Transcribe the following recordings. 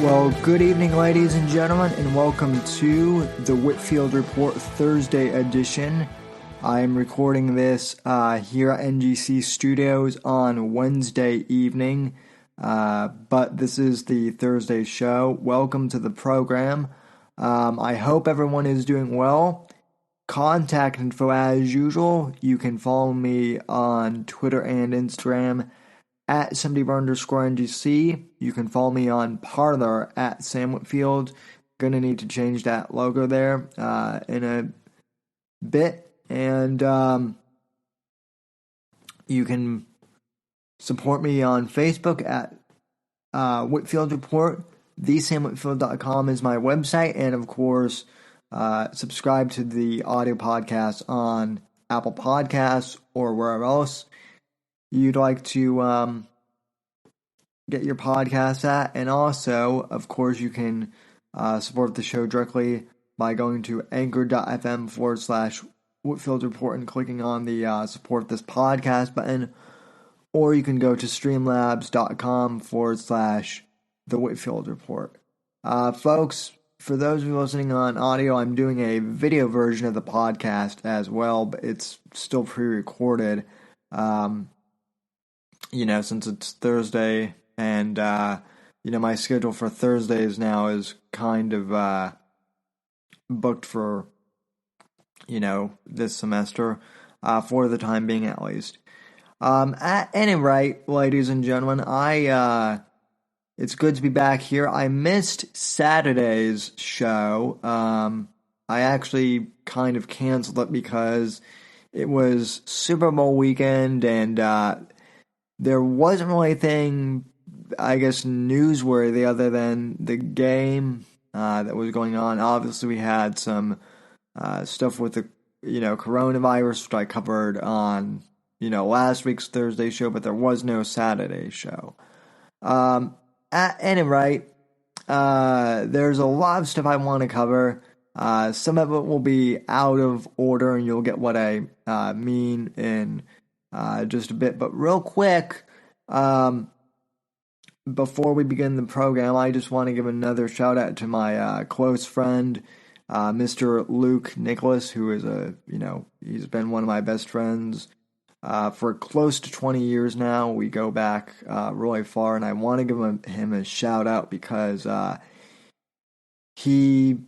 Well, good evening, ladies and gentlemen, and welcome to the Whitfield Report Thursday edition. I am recording this here at NGC Studios on Wednesday evening, but this is the Thursday show. Welcome to the program. I hope everyone is doing well. Contact info as usual. You can follow me on Twitter and Instagram at @70_NGC. You can follow me on Parler at Sam Whitfield. Gonna need to change that logo there in a bit. And you can support me on Facebook at Whitfield Report. TheSamWhitfield.com is my website. And of course, subscribe to the audio podcast on Apple Podcasts or wherever else you'd like to get your podcast at. And also, of course, you can support the show directly by going to anchor.fm/Whitfield Report and clicking on the support this podcast button, or you can go to streamlabs.com/The Whitfield Report. Folks, for those of you listening on audio, I'm doing a video version of the podcast as well, but it's still pre-recorded. Since it's Thursday, and, my schedule for Thursdays now is kind of, booked for, this semester, for the time being at least. At any rate, ladies and gentlemen, it's good to be back here. I missed Saturday's show. I actually kind of canceled it because it was Super Bowl weekend, and, there wasn't really anything, I guess, newsworthy other than the game that was going on. Obviously, we had some stuff with the, coronavirus, which I covered on, last week's Thursday show, but there was no Saturday show. At any rate, there's a lot of stuff I want to cover. Some of it will be out of order, and you'll get what I mean in just a bit. But real quick, before we begin the program, I just want to give another shout out to my close friend, Mr. Luke Nicholas, who is he's been one of my best friends for close to 20 years now. We go back really far, and I want to give him a shout out because he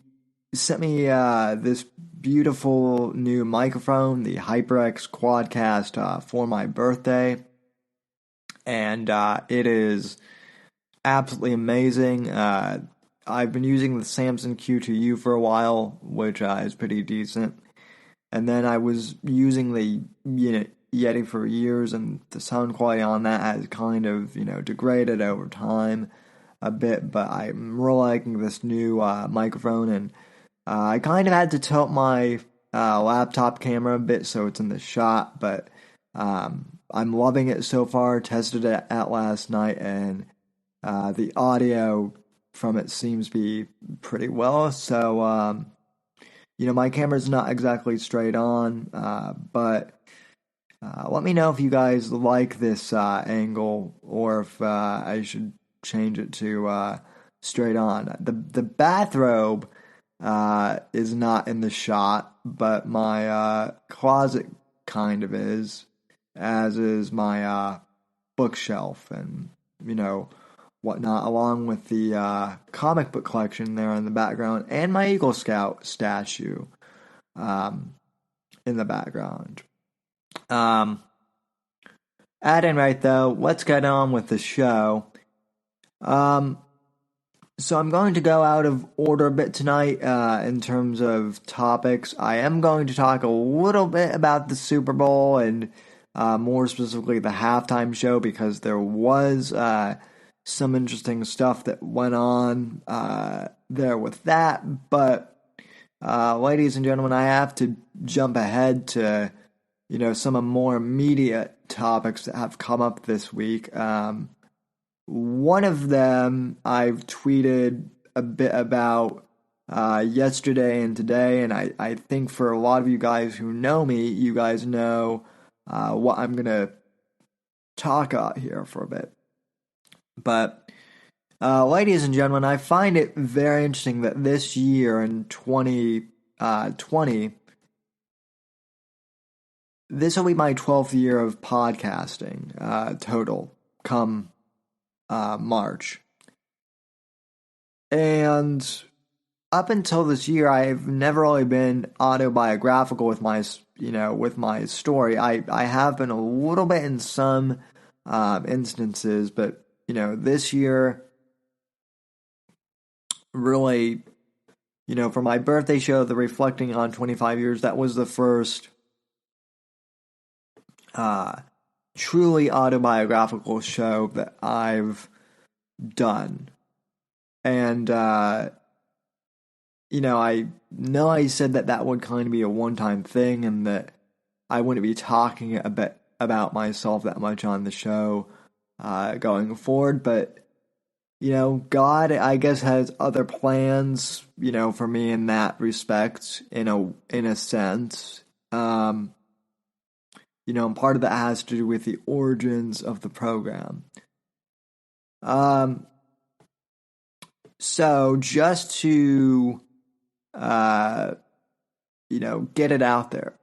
sent me this beautiful new microphone, the HyperX Quadcast, for my birthday, and it is absolutely amazing. I've been using the Samson Q2U for a while, which is pretty decent, and then I was using the Yeti for years, and the sound quality on that has kind of degraded over time a bit, but I'm really liking this new microphone, and I kind of had to tilt my laptop camera a bit so it's in the shot, but I'm loving it so far. Tested it at last night, and the audio from it seems to be pretty well. So, my camera's not exactly straight on, but let me know if you guys like this angle, or if I should change it to straight on. The bathrobe is not in the shot, but my closet kind of is, as is my bookshelf, and whatnot, along with the comic book collection there in the background, and my Eagle Scout statue in the background. At any rate, though, let's get on with the show. So I'm going to go out of order a bit tonight in terms of topics. I am going to talk a little bit about the Super Bowl and more specifically the halftime show, because there was some interesting stuff that went on there with that. But ladies and gentlemen, I have to jump ahead to some of more immediate topics that have come up this week. One of them I've tweeted a bit about yesterday and today, and I think for a lot of you guys who know me, you guys know what I'm going to talk about here for a bit. But ladies and gentlemen, I find it very interesting that this year in 2020, this will be my 12th year of podcasting total come March. And up until this year, I've never really been autobiographical with my story. I have been a little bit in some instances, but this year, really, for my birthday show, the Reflecting on 25 Years, that was the first truly autobiographical show that I've done. And, I know I said that would kind of be a one-time thing and that I wouldn't be talking a bit about myself that much on the show going forward, but, God, I guess, has other plans, for me in that respect, in a sense. And part of that has to do with the origins of the program. So just to, get it out there.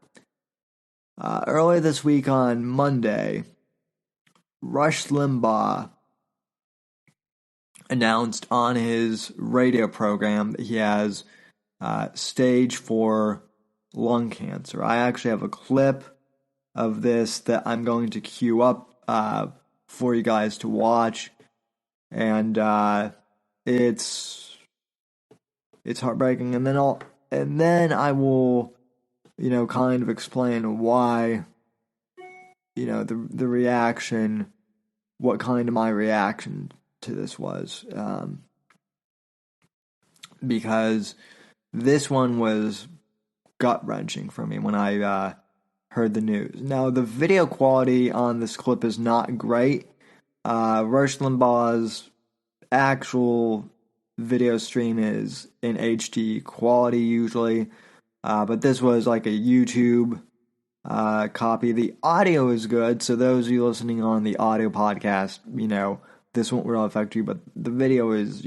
Earlier this week on Monday, Rush Limbaugh announced on his radio program that he has stage 4 lung cancer. I actually have a clip of this that I'm going to queue up for you guys to watch, and it's heartbreaking. And then I will kind of explain why the reaction, what kind of my reaction to this was, because this one was gut-wrenching for me when I heard the news. Now, the video quality on this clip is not great. Rush Limbaugh's actual video stream is in HD quality usually, but this was like a YouTube copy. The audio is good, so those of you listening on the audio podcast, this won't really affect you, but the video is,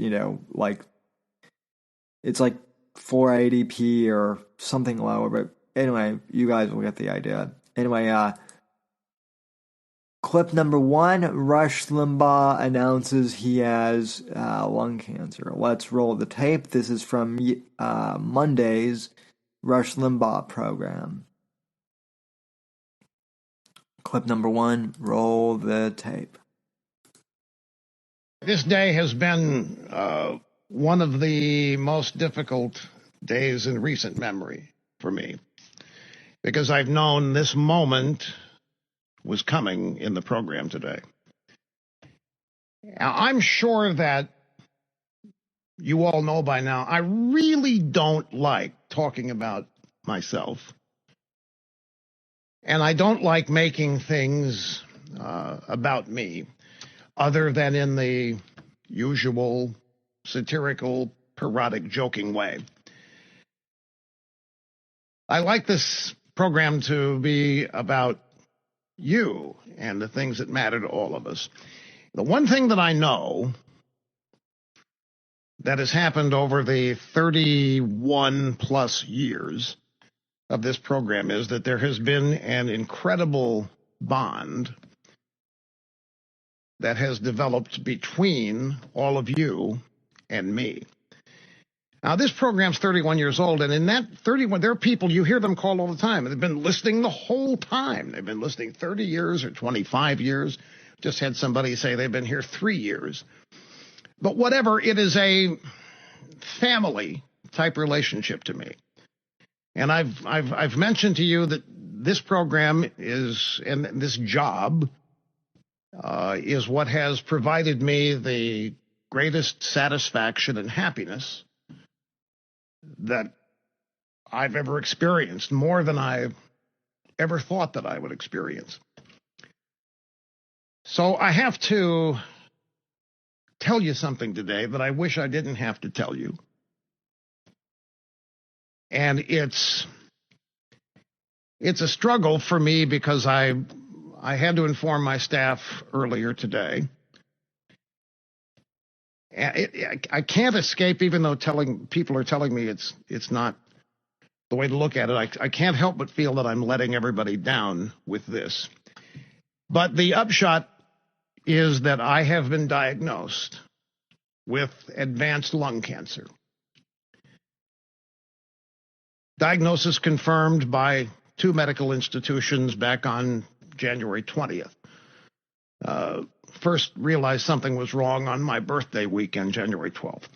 it's like 480p or something lower, but anyway, you guys will get the idea. Anyway, clip number 1, Rush Limbaugh announces he has lung cancer. Let's roll the tape. This is from Monday's Rush Limbaugh program. Clip number 1, roll the tape. This day has been one of the most difficult days in recent memory for me, because I've known this moment was coming in the program today. Now, I'm sure that you all know by now, I really don't like talking about myself. And I don't like making things about me other than in the usual satirical, parodic, joking way. I like this program to be about you and the things that matter to all of us. The one thing that I know that has happened over the 31 plus years of this program is that there has been an incredible bond that has developed between all of you and me. Now, this program's 31 years old, and in that 31, there are people, you hear them call all the time. They've been listening the whole time. They've been listening 30 years or 25 years. Just had somebody say they've been here 3 years. But whatever, it is a family-type relationship to me. And I've mentioned to you that this program is, and this job is what has provided me the greatest satisfaction and happiness that I've ever experienced, more than I ever thought that I would experience. So I have to tell you something today that I wish I didn't have to tell you. And it's a struggle for me because I had to inform my staff earlier today. I can't escape, even though people are telling me it's not the way to look at it. I can't help but feel that I'm letting everybody down with this. But the upshot is that I have been diagnosed with advanced lung cancer. Diagnosis confirmed by 2 medical institutions back on January 20th. First realized something was wrong on my birthday weekend, January 12th.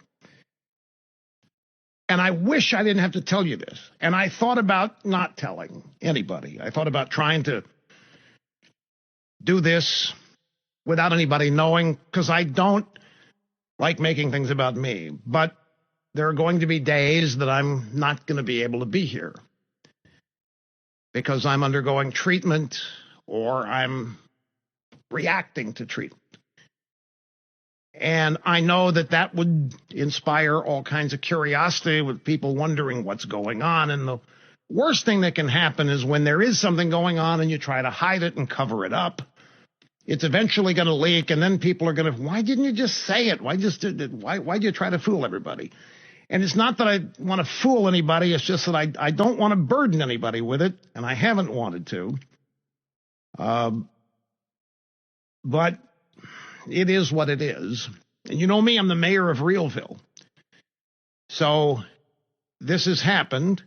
And I wish I didn't have to tell you this. And I thought about not telling anybody. I thought about trying to do this without anybody knowing, because I don't like making things about me. But there are going to be days that I'm not going to be able to be here because I'm undergoing treatment or I'm reacting to treatment. And I know that would inspire all kinds of curiosity with people wondering what's going on. And the worst thing that can happen is when there is something going on and you try to hide it and cover it up, it's eventually going to leak. And then people are going to, why didn't you just say it? Why'd you try to fool everybody? And it's not that I want to fool anybody. It's just that I don't want to burden anybody with it. And I haven't wanted to. But it is what it is. And you know me, I'm the mayor of Realville. So this has happened,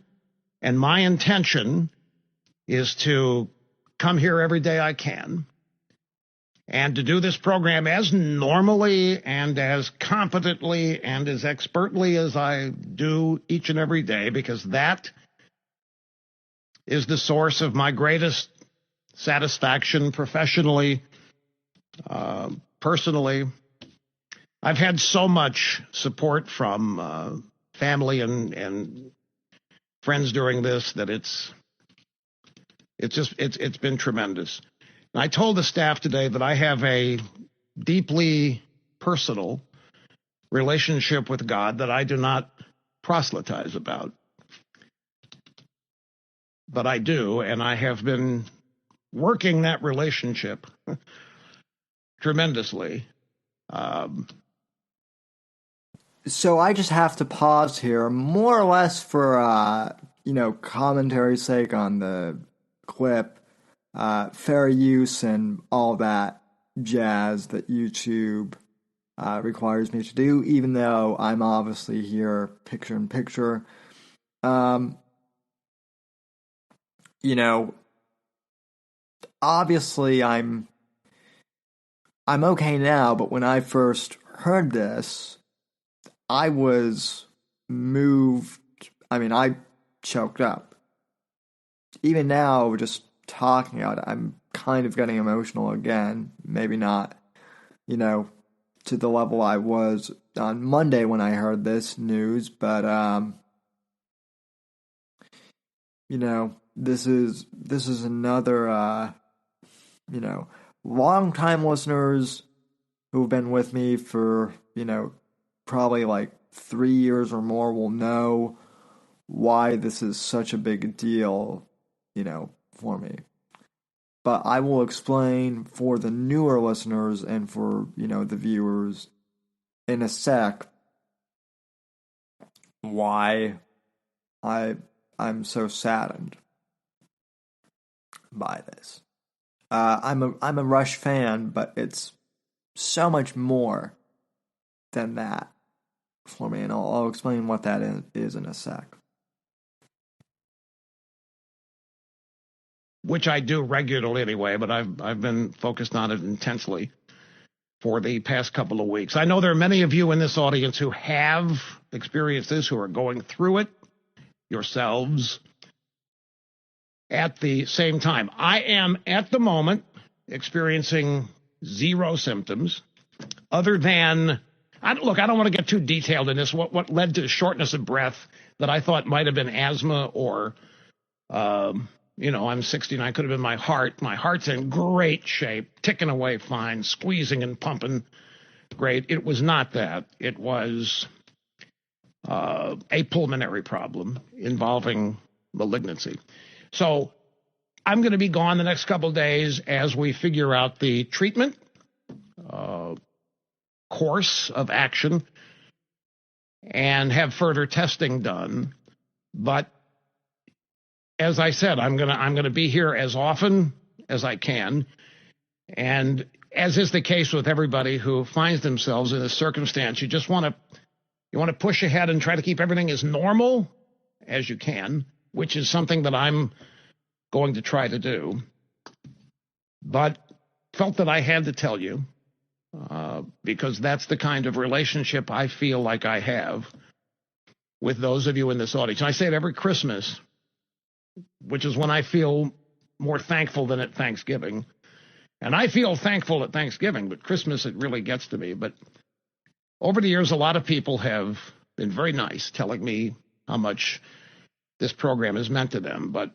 and my intention is to come here every day I can and to do this program as normally and as competently and as expertly as I do each and every day, because that is the source of my greatest satisfaction professionally. Personally, I've had so much support from family and friends during this that it's been tremendous. And I told the staff today that I have a deeply personal relationship with God that I do not proselytize about, but I do, and I have been working that relationship tremendously. So I just have to pause here, more or less for commentary's sake on the clip, fair use and all that jazz that YouTube requires me to do, even though I'm obviously here picture in picture. Obviously I'm okay now, but when I first heard this, I was moved. I mean, I choked up. Even now, just talking about it, I'm kind of getting emotional again. Maybe not, to the level I was on Monday when I heard this news, but, this is another, long-time listeners who've been with me for, probably like 3 years or more will know why this is such a big deal, for me. But I will explain for the newer listeners and for, the viewers in a sec why I'm so saddened by this. I'm a Rush fan, but it's so much more than that for me, and I'll explain what that is in a sec. Which I do regularly anyway, but I've been focused on it intensely for the past couple of weeks. I know there are many of you in this audience who have experienced this, who are going through it yourselves at the same time. I am, at the moment, experiencing zero symptoms other than, I don't want to get too detailed in this, what led to shortness of breath that I thought might have been asthma or, I'm 69, could have been my heart. My heart's in great shape, ticking away fine, squeezing and pumping great. It was not that. It was a pulmonary problem involving malignancy. So I'm going to be gone the next couple of days as we figure out the treatment course of action and have further testing done. But as I said, I'm gonna be here as often as I can, and as is the case with everybody who finds themselves in this circumstance, you just want to push ahead and try to keep everything as normal as you can, which is something that I'm going to try to do. But felt that I had to tell you because that's the kind of relationship I feel like I have with those of you in this audience. And I say it every Christmas, which is when I feel more thankful than at Thanksgiving. And I feel thankful at Thanksgiving, but Christmas, it really gets to me. But over the years, a lot of people have been very nice, telling me how much this program has meant to them. But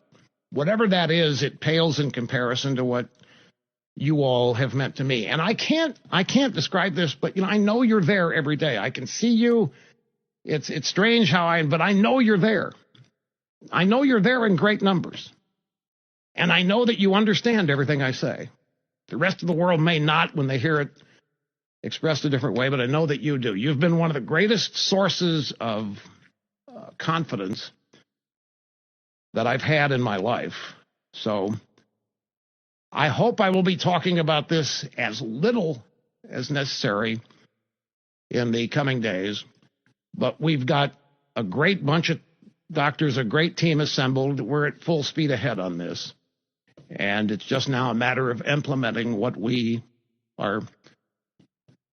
whatever that is, it pales in comparison to what you all have meant to me. And I can't describe this, but I know you're there every day. I can see you. It's strange but I know you're there. I know you're there in great numbers. And I know that you understand everything I say. The rest of the world may not when they hear it expressed a different way, but I know that you do. You've been one of the greatest sources of confidence that I've had in my life. So I hope I will be talking about this as little as necessary in the coming days. But we've got a great bunch of doctors, a great team assembled. We're at full speed ahead on this. And it's just now a matter of implementing what we are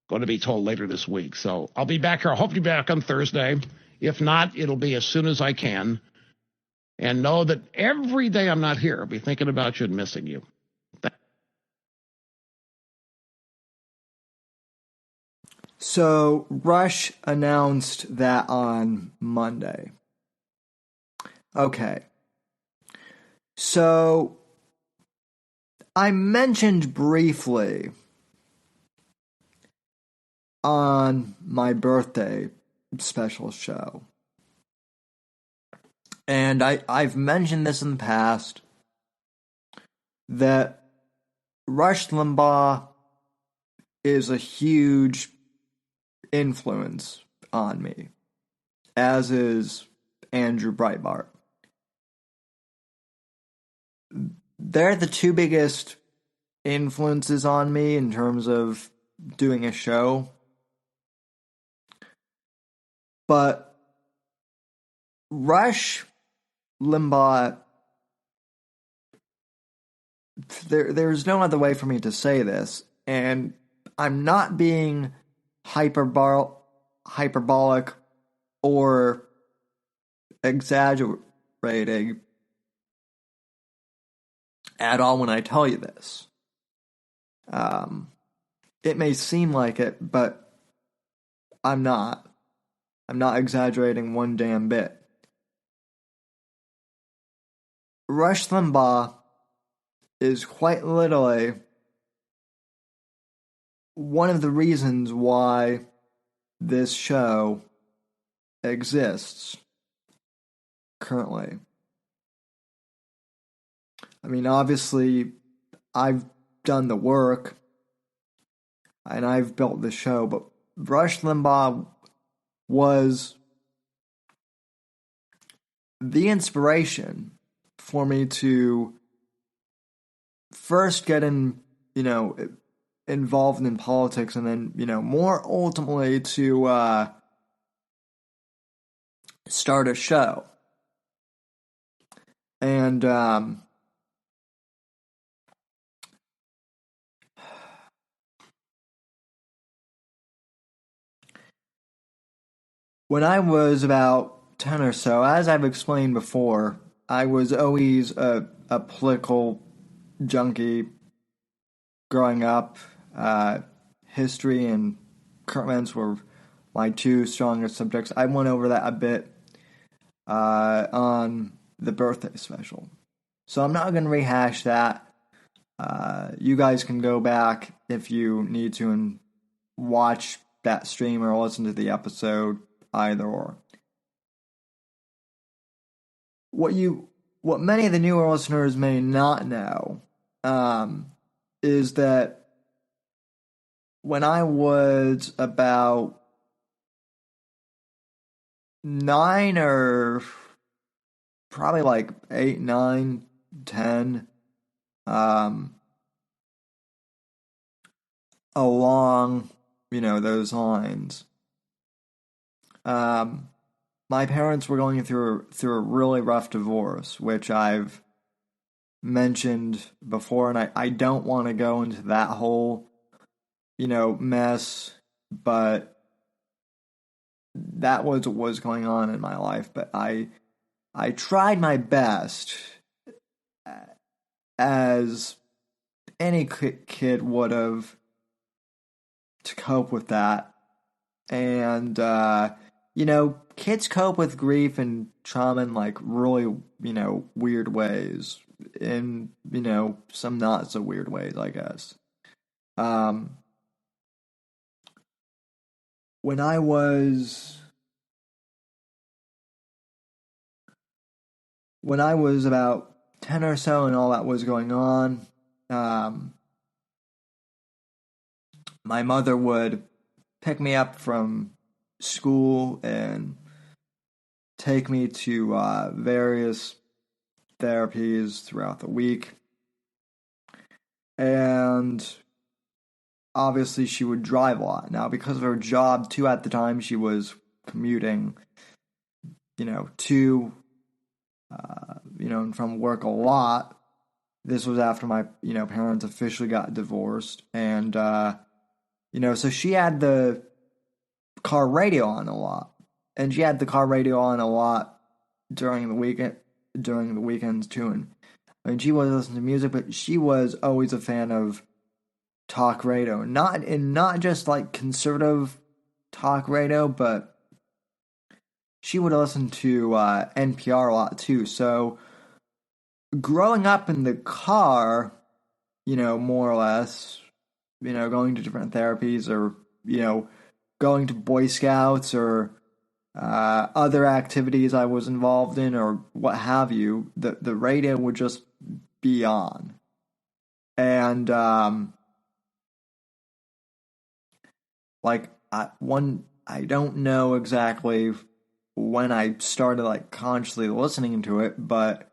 going to be told later this week. So I'll be back here. I hope to be back on Thursday. If not, it'll be as soon as I can. And know that every day I'm not here, I'll be thinking about you and missing you. So Rush announced that on Monday. Okay. So I mentioned briefly on my birthday special show, and I've mentioned this in the past, that Rush Limbaugh is a huge influence on me, as is Andrew Breitbart. They're the two biggest influences on me in terms of doing a show. But Rush Limbaugh, there's no other way for me to say this, and I'm not being hyperbolic or exaggerating at all when I tell you this. It may seem like it, but I'm not. I'm not exaggerating one damn bit. Rush Limbaugh is quite literally one of the reasons why this show exists currently. I mean, obviously, I've done the work and I've built the show, but Rush Limbaugh was the inspiration for me to first get into involved in politics, and then, more ultimately to start a show. And when I was about 10 or so, as I've explained before, I was always a political junkie growing up. History and current events were my two strongest subjects. I went over that a bit on the birthday special. So I'm not going to rehash that. You guys can go back if you need to and watch that stream or listen to the episode, either or. What many of the newer listeners may not know is that when I was about 9 or probably like 8, 9, 10, along, those lines, my parents were going through a really rough divorce, which I've mentioned before, and I don't want to go into that whole, mess, but that was what was going on in my life. But I tried my best, as any kid would have, to cope with that. And, kids cope with grief and trauma in like really, weird ways. In, some not so weird ways, I guess. When I was about 10 or so and all that was going on, my mother would pick me up from school and take me to various therapies throughout the week. And obviously she would drive a lot. Now, because of her job, too, at the time, she was commuting, to, and from work a lot. This was after my, parents officially got divorced. And, so she had the car radio on a lot. And she had the car radio on a lot during the weekends, too. And she was listening to music, but she was always a fan of talk radio, not just like conservative talk radio, but she would listen to NPR a lot too. So growing up in the car, more or less, going to different therapies, or going to Boy Scouts, or other activities I was involved in, or what have you, the radio would just be on. And I don't know exactly when I started like consciously listening to it, but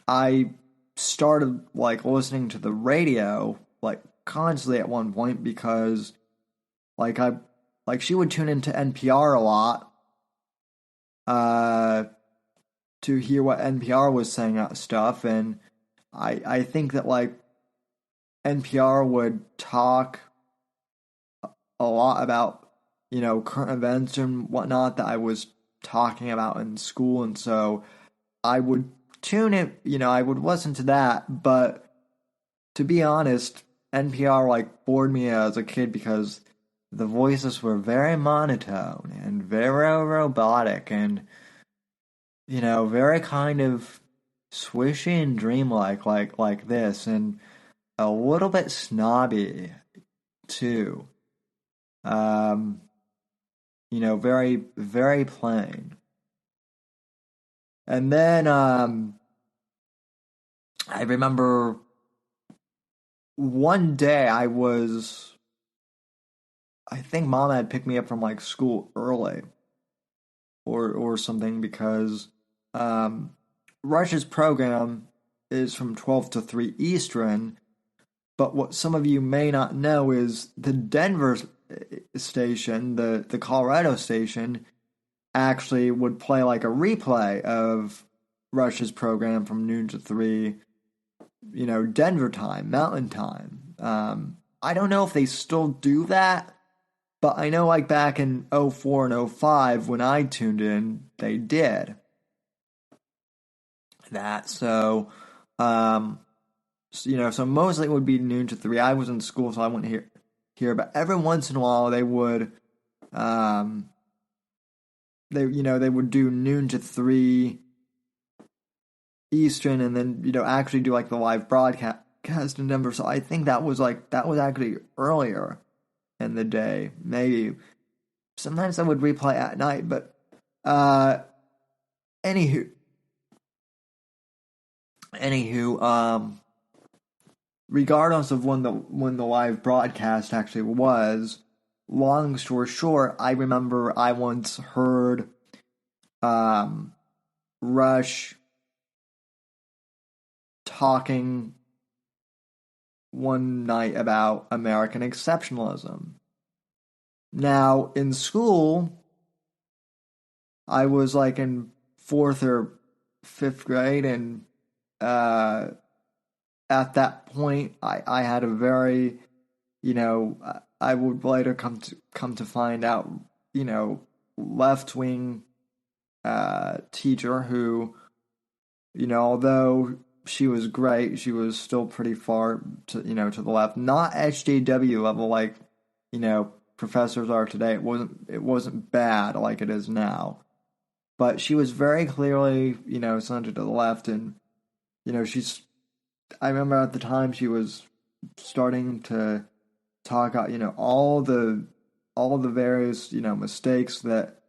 I started like listening to the radio like constantly at one point, because she would tune into NPR a lot to hear what NPR was saying about stuff, and I think that like NPR would talk a lot about, current events and whatnot that I was talking about in school, and so I would tune it, I would listen to that, but to be honest, NPR like bored me as a kid because the voices were very monotone and very robotic and, very kind of swishy and dreamlike, like this, and a little bit snobby too. Very, very plain. And then I remember one day I think Mom had picked me up from like school early or something, because Rush's program is from 12 to 3 Eastern, But what some of you may not know is the Denver station, the Colorado station, actually would play like a replay of Rush's program from noon to 3, Denver time, Mountain Time. I don't know if they still do that, but I know like back in 04 and 05 when I tuned in, they did that. So, so mostly it would be noon to 3. I was in school, so I wouldn't hear, but every once in a while they would, they would do noon to 3 Eastern, and then actually do like the live broadcast in Denver. So I think that was actually earlier in the day. Maybe sometimes I would replay at night, but anywho, regardless of when the live broadcast actually was, long story short, I remember I once heard Rush talking one night about American exceptionalism. Now, in school, I was like in 4th or 5th grade, and at that point, I had a very, I would later come to find out, left-wing teacher who, although she was great, she was still pretty far to the left. Not HJW level like, professors are today. It wasn't bad like it is now. But she was very clearly, centered to the left, and I remember at the time she was starting to talk about, all the various, mistakes that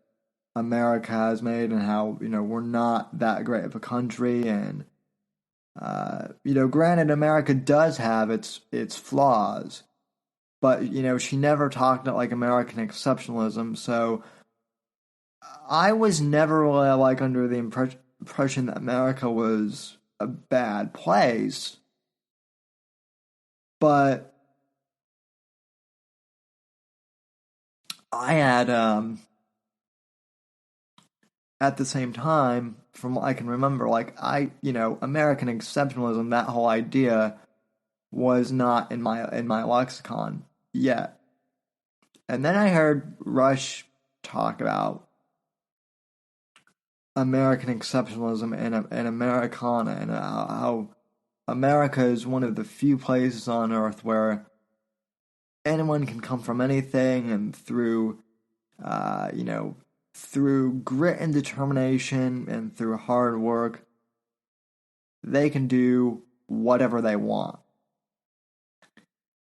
America has made, and how, we're not that great of a country, and granted, America does have its flaws, but she never talked about like American exceptionalism. So I was never really like under the impression that America was a bad place, but I had at the same time, from what I can remember, like American exceptionalism, that whole idea was not in my lexicon yet. And then I heard Rush talk about American exceptionalism and Americana, and how America is one of the few places on earth where anyone can come from anything, and through grit and determination and through hard work, they can do whatever they want.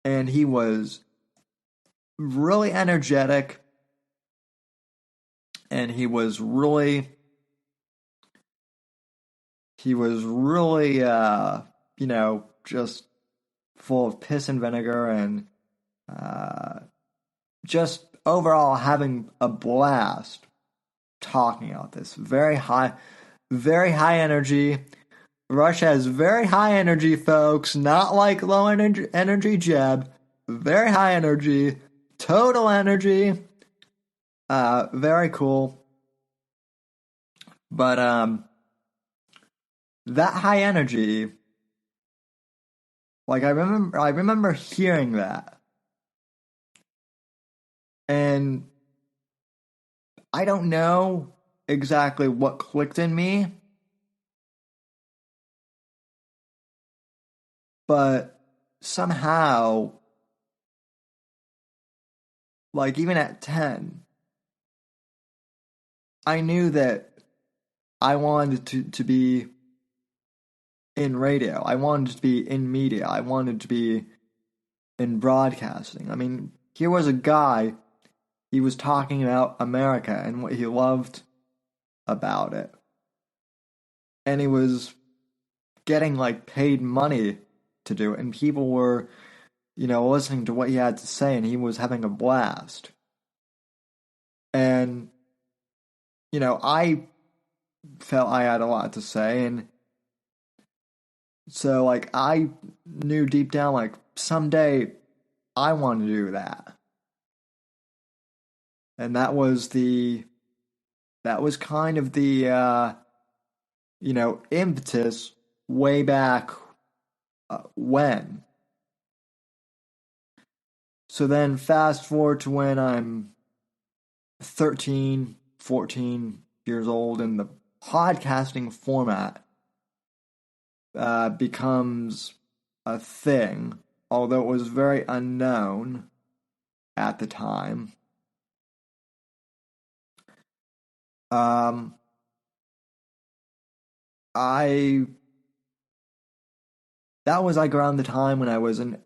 And he was really energetic, and he was really just full of piss and vinegar, and just overall having a blast talking about this. Very high energy. Rush has very high energy, folks. Not like low energy Jeb. Very high energy. Total energy. Very cool. But that high energy, like I remember hearing that. And I don't know exactly what clicked in me, but somehow, like even at 10, I knew that I wanted to be in radio. I wanted to be in media. I wanted to be in broadcasting. I mean, here was a guy, he was talking about America and what he loved about it. And he was getting like paid money to do it, and people were, listening to what he had to say, and he was having a blast. And, I felt I had a lot to say, and so, like, I knew deep down, like, someday I want to do that. And that was kind of the, impetus way back when. So then fast forward to when I'm 13, 14 years old, and the podcasting format becomes a thing, although it was very unknown at the time. That was like around the time when I was in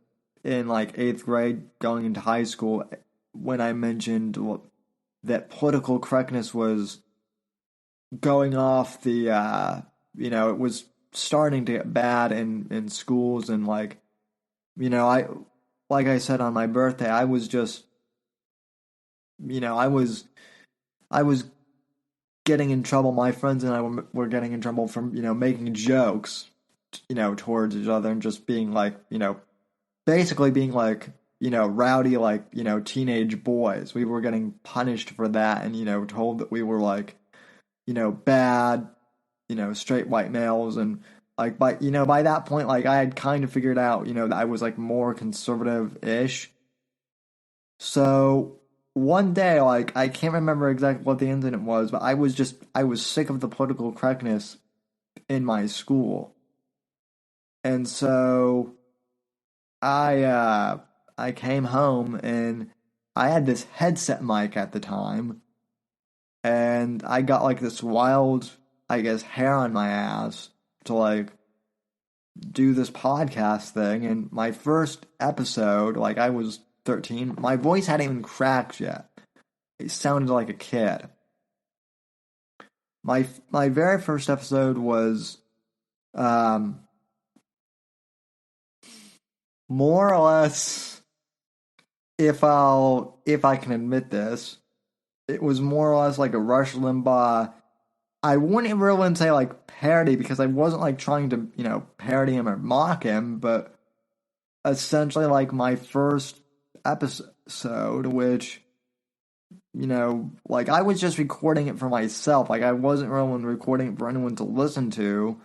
like 8th grade going into high school, when I mentioned that political correctness was going off the, it was starting to get bad in schools, and like I said on my birthday, I was just, I was getting in trouble. My friends and I were getting in trouble from, making jokes, towards each other, and just being like, basically being like, rowdy, like, teenage boys. We were getting punished for that, and, told that we were like, bad, straight white males. And like, by that point, like, I had kind of figured out, that I was like more conservative-ish. So one day, like, I can't remember exactly what the incident was, but I was sick of the political correctness in my school. And so I came home, and I had this headset mic at the time, and I got like this wild, I guess, hair on my ass to like do this podcast thing. And my first episode, like, I was 13, my voice hadn't even cracked yet. It sounded like a kid. My very first episode was more or less, if I can admit this, it was more or less like a Rush Limbaugh. I wouldn't really say like parody, because I wasn't like trying to, parody him or mock him, but essentially like my first episode, which, like, I was just recording it for myself. Like, I wasn't really recording it for anyone to listen to.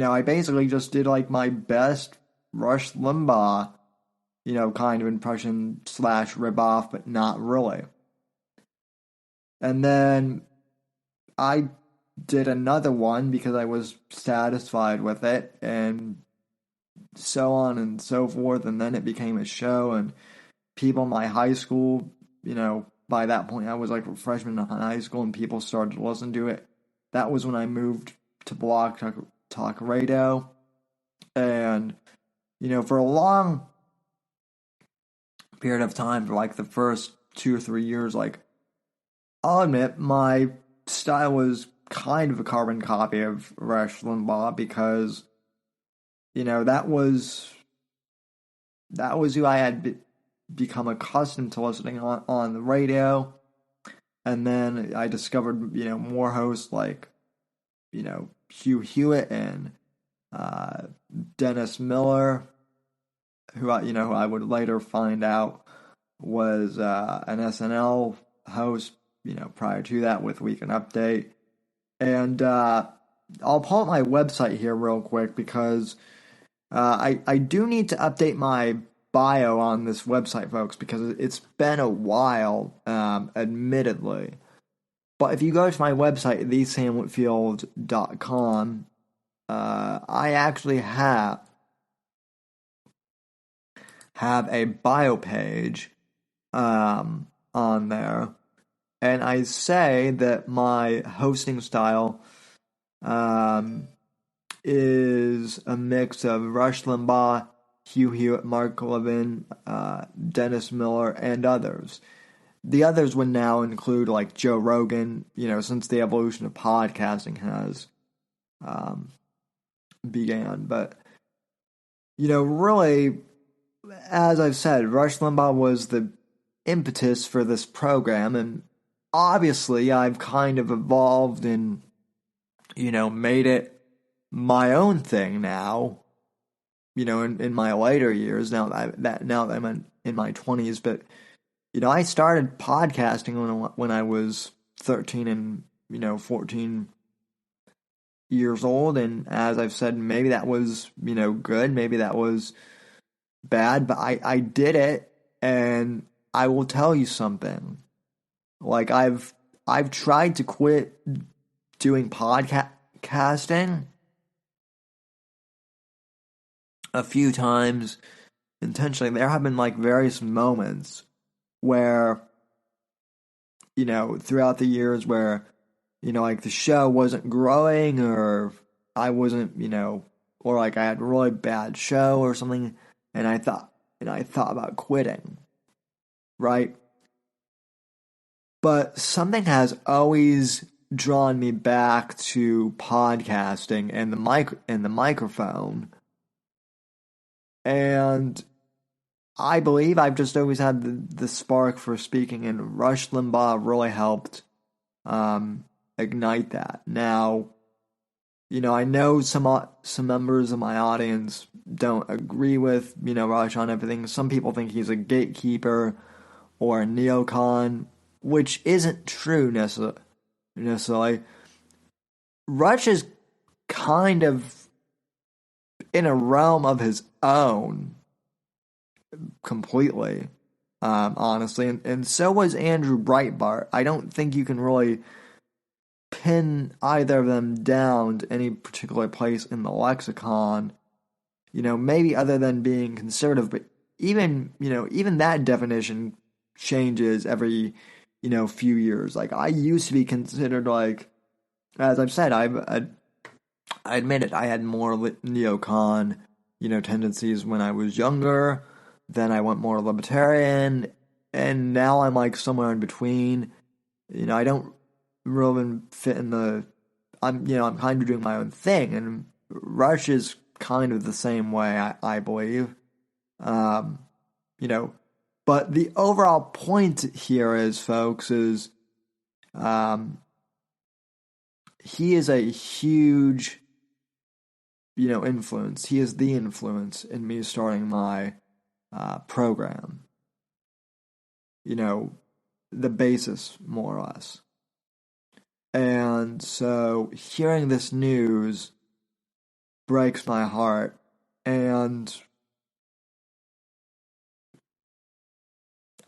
I basically just did like my best Rush Limbaugh, kind of impression / ripoff, but not really. And then I did another one because I was satisfied with it, and so on and so forth. And then it became a show, and people in my high school, by that point I was like a freshman in high school, and people started to listen to it. That was when I moved to Blog Talk Radio. And, for a long period of time, for like the first 2 or 3 years, like, I'll admit my style was kind of a carbon copy of Rush Limbaugh, because, that was who I had become accustomed to listening on the radio. And then I discovered, more hosts like, Hugh Hewitt and Dennis Miller, who I would later find out was an SNL host, prior to that, with Weekend Update. And I'll pull up my website here real quick, because I do need to update my bio on this website, folks, because it's been a while, admittedly. But if you go to my website, thesamwhitfield.com, I actually have a bio page on there, and I say that my hosting style is a mix of Rush Limbaugh, Hugh Hewitt, Mark Levin, Dennis Miller, and others. The others would now include like Joe Rogan, since the evolution of podcasting has began. But, really, as I've said, Rush Limbaugh was the impetus for this program, and obviously I've kind of evolved and, made it my own thing now, in my later years, now that I'm in my 20s, but, I started podcasting when I was 13 and, 14 years old. And as I've said, maybe that was, good, maybe that was bad, but I did it. And I will tell you something. Like, I've tried to quit doing podcasting a few times intentionally. There have been like various moments where, throughout the years where, like the show wasn't growing, or I wasn't, or like I had a really bad show or something, and I thought about quitting, right? But something has always drawn me back to podcasting and the microphone. And I believe I've just always had the spark for speaking, and Rush Limbaugh really helped ignite that. Now, I know some members of my audience don't agree with, Rush on everything. Some people think he's a gatekeeper or a neocon, which isn't true necessarily. Rush is kind of in a realm of his own completely, honestly. And so was Andrew Breitbart. I don't think you can really pin either of them down to any particular place in the lexicon, maybe other than being conservative, but even that definition changes every, few years. Like, I used to be considered, like, as I've said, I admit it, I had more neocon, tendencies when I was younger. Then I went more libertarian, and now I'm like somewhere in between. I don't really fit in I'm kind of doing my own thing, and Rush is kind of the same way, I believe. But the overall point here is, folks, is he is a huge, influence. He is the influence in me starting my program. The basis, more or less. And so hearing this news breaks my heart. And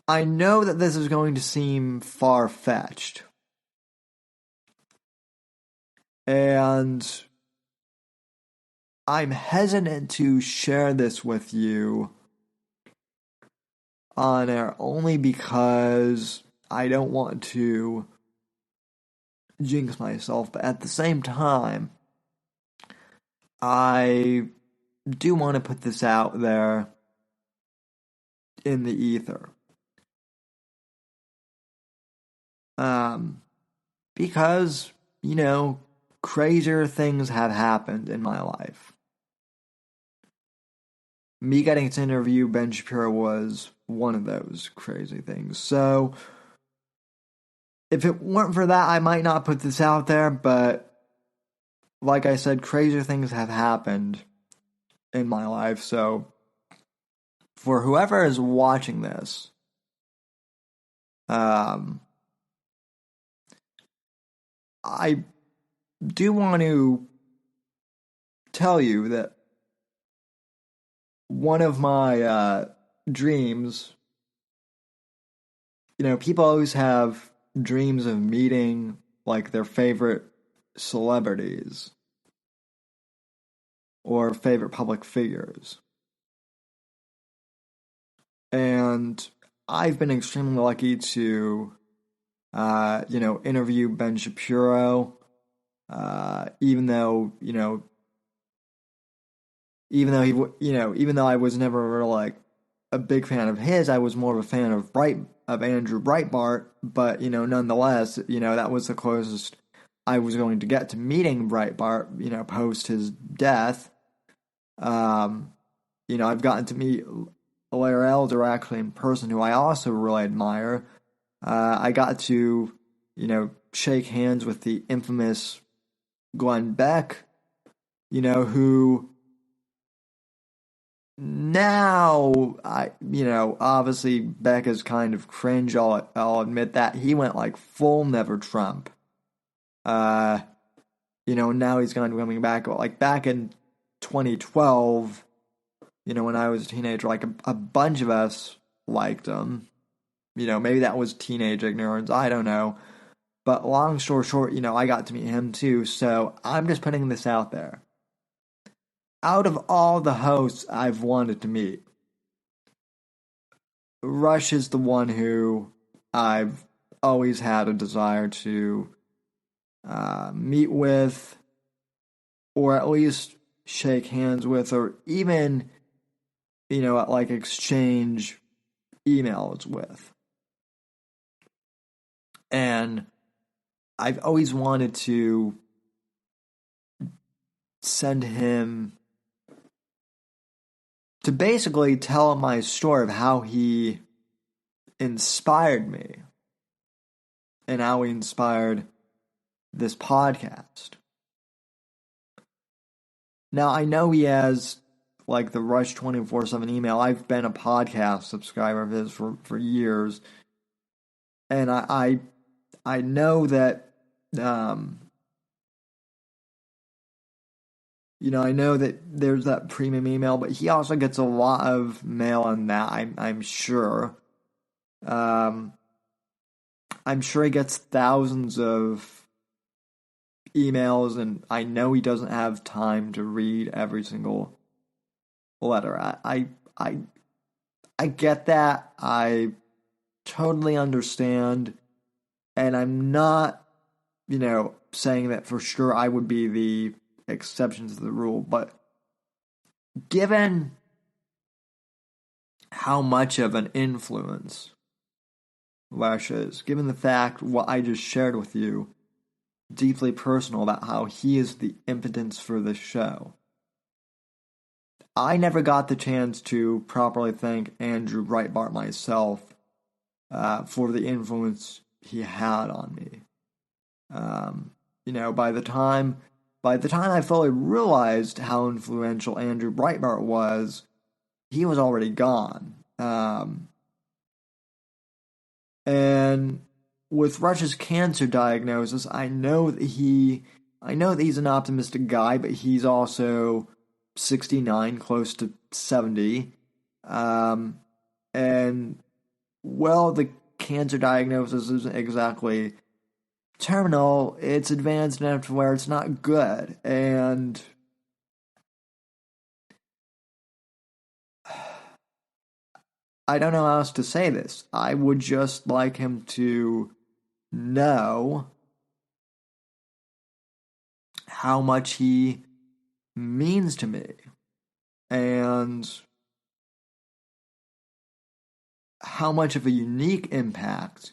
I know that this is going to seem far-fetched. And I'm hesitant to share this with you on air only because I don't want to jinx myself, but at the same time, I do want to put this out there in the ether. Because, crazier things have happened in my life. Me getting to interview Ben Shapiro was one of those crazy things. So, if it weren't for that, I might not put this out there, but like I said, crazier things have happened in my life. So, for whoever is watching this, I do want to tell you that one of my dreams, people always have dreams of meeting like their favorite celebrities or favorite public figures. And I've been extremely lucky to interview Ben Shapiro, even though I was never like a big fan of his, I was more of a fan of Andrew Breitbart. But nonetheless, that was the closest I was going to get to meeting Breitbart, post his death. I've gotten to meet Larry Elder actually in person, who I also really admire. I got to, shake hands with the infamous Glenn Beck, who now, obviously Becca's kind of cringe, I'll admit that. He went like full never Trump. Now he's coming back, like back in 2012, when I was a teenager, like a bunch of us liked him. Maybe that was teenage ignorance, I don't know. But long story short, I got to meet him too, so I'm just putting this out there. Out of all the hosts I've wanted to meet, Rush is the one who I've always had a desire to meet with, or at least shake hands with, or even, like exchange emails with. And I've always wanted to send him to basically tell him my story of how he inspired me and how he inspired this podcast. Now, I know he has like the Rush 24/7 email. I've been a podcast subscriber of his for years. And I know that I know that there's that premium email, but he also gets a lot of mail on that, I'm sure. I'm sure he gets thousands of emails, and I know he doesn't have time to read every single letter. I get that. I totally understand. And I'm not, saying that for sure I would be the exception to the rule, but given how much of an influence Rush is, given the fact what I just shared with you, deeply personal about how he is the impotence for this show, I never got the chance to properly thank Andrew Breitbart myself for the influence he had on me. By the time I fully realized how influential Andrew Breitbart was, he was already gone. And with Rush's cancer diagnosis, I know that he's an optimistic guy, but he's also 69, close to 70. And well, the cancer diagnosis isn't exactly terminal. It's advanced enough to where it's not good. And I don't know how else to say this. I would just like him to know how much he means to me and how much of a unique impact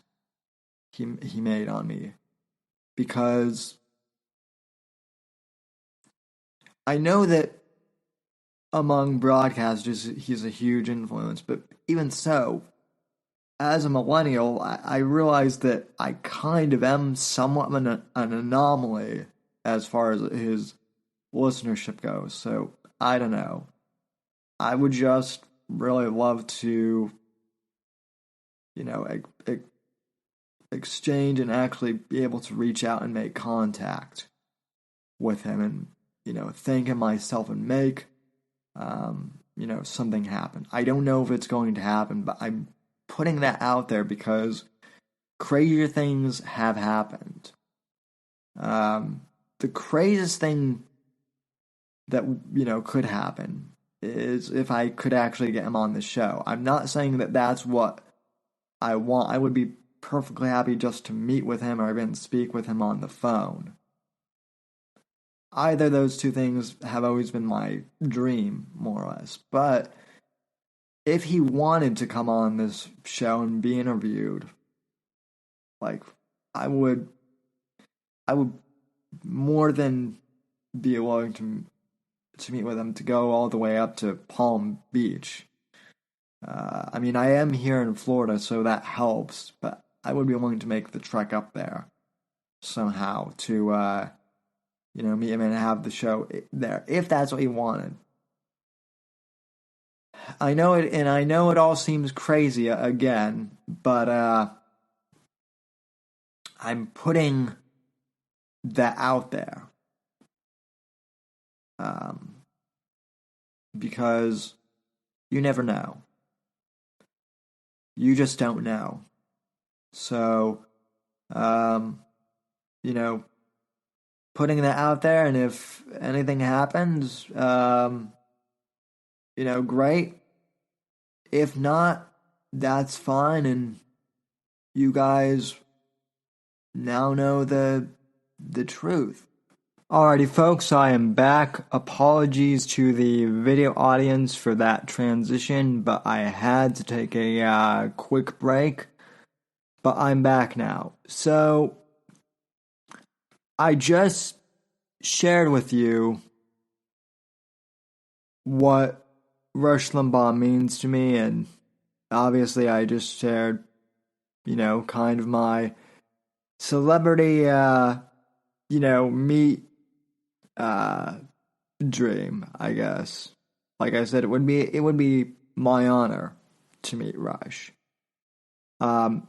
he made on me. Because I know that among broadcasters he's a huge influence, but even so, as a millennial, I realize that I kind of am somewhat an anomaly as far as his listenership goes. So, I don't know. I would just really love to, exchange and actually be able to reach out and make contact with him and, thank him myself and make, something happen. I don't know if it's going to happen, but I'm putting that out there because crazier things have happened. The craziest thing that, could happen is if I could actually get him on the show. I'm not saying that that's what I want. I would be perfectly happy just to meet with him or even speak with him on the phone. Either of those two things have always been my dream, more or less. But if he wanted to come on this show and be interviewed, like, I would more than be willing to meet with him, to go all the way up to Palm Beach. I mean, I am here in Florida, so that helps, but I would be willing to make the trek up there somehow to, meet him and have the show there, if that's what he wanted. I know it, and I know it all seems crazy again, but I'm putting that out there. Because you never know. You just don't know. So, putting that out there, and if anything happens, great. If not, that's fine, and you guys now know the truth. Alrighty, folks, I am back. Apologies to the video audience for that transition, but I had to take a quick break. But I'm back now. So, I just shared with you what Rush Limbaugh means to me, and obviously I just shared, kind of my celebrity, meet dream, I guess. Like I said, it would be my honor to meet Rush. At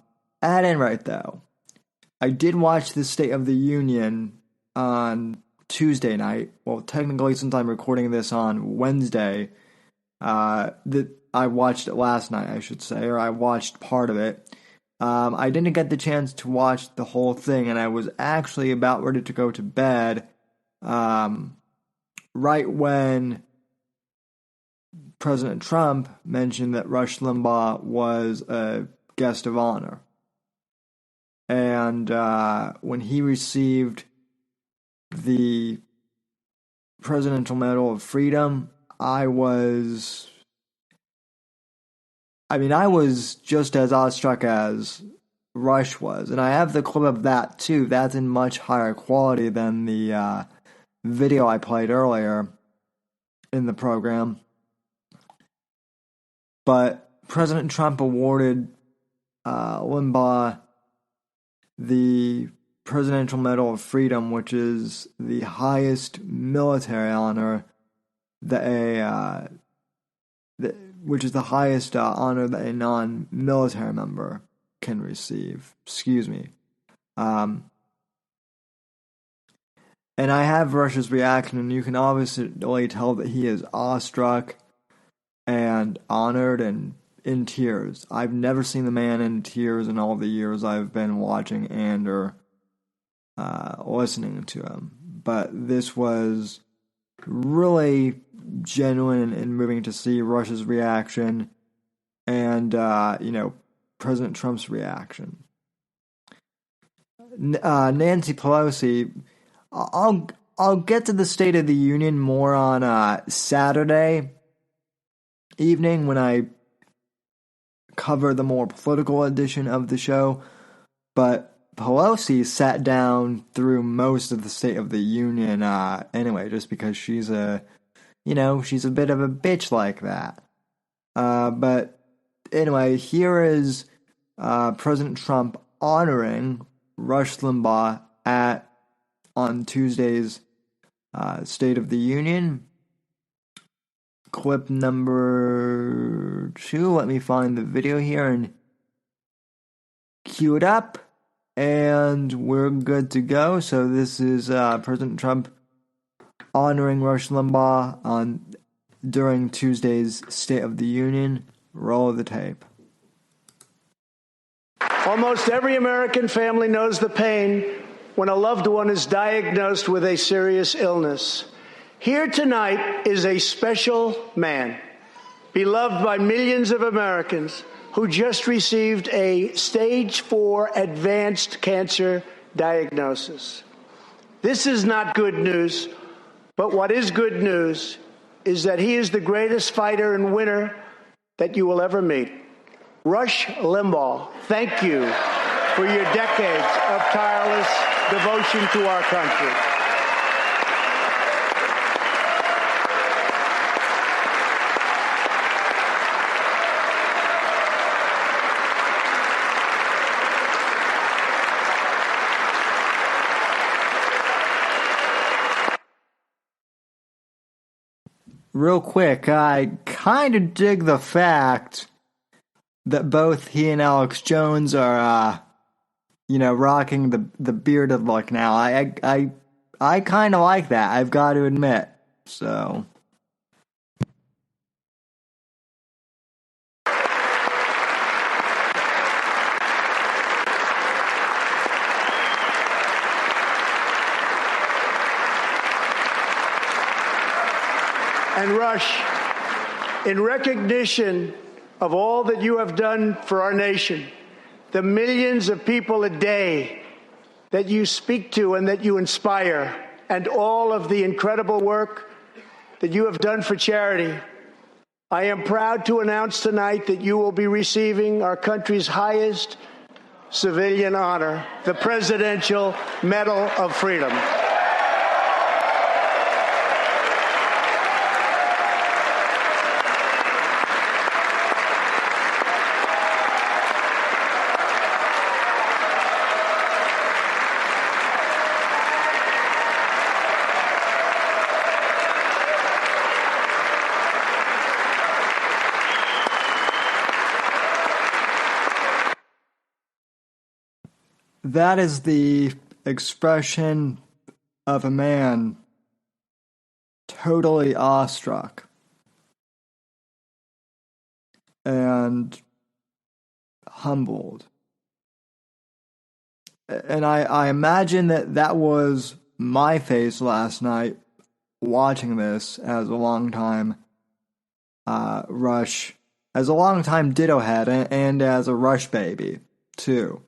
any rate, though, I did watch the State of the Union on Tuesday night. Well, technically, since I'm recording this on Wednesday, I watched it last night, I should say, or I watched part of it. I didn't get the chance to watch the whole thing, and I was actually about ready to go to bed right when President Trump mentioned that Rush Limbaugh was a guest of honor. And when he received the Presidential Medal of Freedom, I was just as awestruck as Rush was. And I have the clip of that too. That's in much higher quality than the video I played earlier in the program. But President Trump awarded Limbaugh the Presidential Medal of Freedom, which is the highest military honor which is the highest honor that a non-military member can receive. Excuse me. And I have Rush's reaction, and you can obviously tell that he is awestruck and honored and in tears. I've never seen the man in tears in all the years I've been watching and or listening to him. But this was really genuine and moving to see Rush's reaction and, President Trump's reaction. Nancy Pelosi, I'll get to the State of the Union more on Saturday evening when I cover the more political edition of the show, but Pelosi sat down through most of the State of the Union anyway, just because she's a bit of a bitch like that. But anyway, here is President Trump honoring Rush Limbaugh on Tuesday's State of the Union. Clip number 2. Let me find the video here and cue it up. And we're good to go. So this is President Trump honoring Rush Limbaugh during Tuesday's State of the Union. Roll the tape. Almost every American family knows the pain when a loved one is diagnosed with a serious illness. Here tonight is a special man, beloved by millions of Americans, who just received a stage 4 advanced cancer diagnosis. This is not good news, but what is good news is that he is the greatest fighter and winner that you will ever meet. Rush Limbaugh, thank you for your decades of tireless devotion to our country. real quick, I kind of dig the fact that both he and Alex Jones are, rocking the bearded look now. I kind of like that, I've got to admit. So. And Rush, in recognition of all that you have done for our nation, the millions of people a day that you speak to and that you inspire, and all of the incredible work that you have done for charity, I am proud to announce tonight that you will be receiving our country's highest civilian honor, the Presidential Medal of Freedom. That is the expression of a man totally awestruck and humbled. And I imagine that was my face last night watching this as a longtime Rush, as a longtime Ditto head, and as a Rush baby, too.